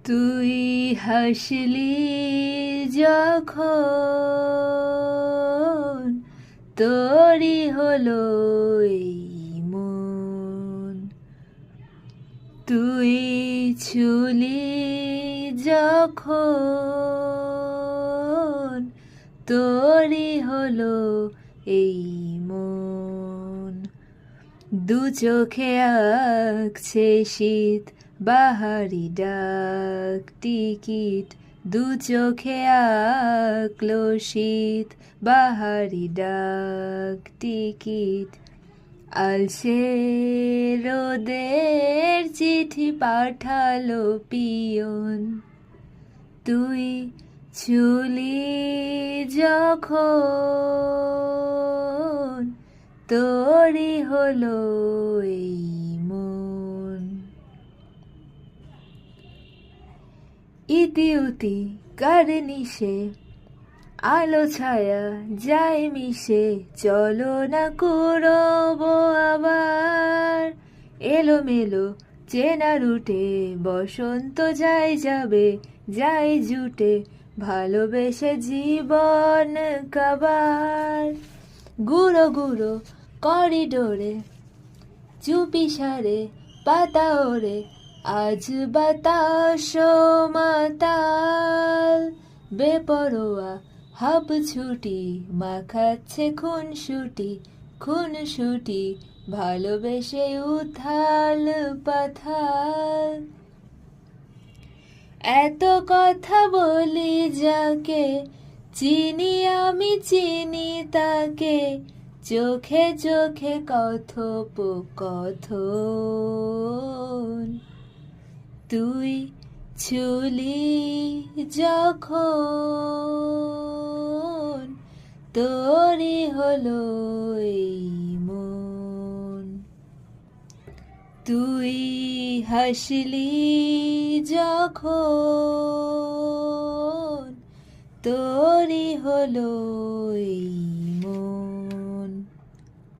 তুই হাসলি যখন তোরই হলো এই মন, তুই ছুলি যখন তোরই হলো এই মন। দু চোখে আঁকছে শীত বাহারি ডাক টিকিট, দু চোখে আঁকলো শীত বাহারি ডাক টিকিট। আলসে রোদের চিঠি পাঠালো পিয়ন, তুই ছুলি যখন তোরই হলো এই মন। ইতি উতি কার নিশে আলো ছায়া যায় মিশে, চলো না কুড়োবো আবার এলোমেলো চেনা রুটে। বসন্ত যায় যাবে যায় জুটে, ভালোবেসে জীবন কাবার। গুঁড়ো গুঁড়ো করিডোরে চুপি সারে পাতা ওরে, আজ বাতাস মাতাল। বেপরোয়া হাব ছুটি মাখাচ্ছে খুনসুটি, ভালোবেসে উথাল পাথাল। এত কথা বলি যাকে চিনি আমি চিনি তাকে, চোখে চোখে কথোপকথন। তুই ছুলি যখন তোরই হলো এই মন, তুই হাসলি যখন তোরই হলো এই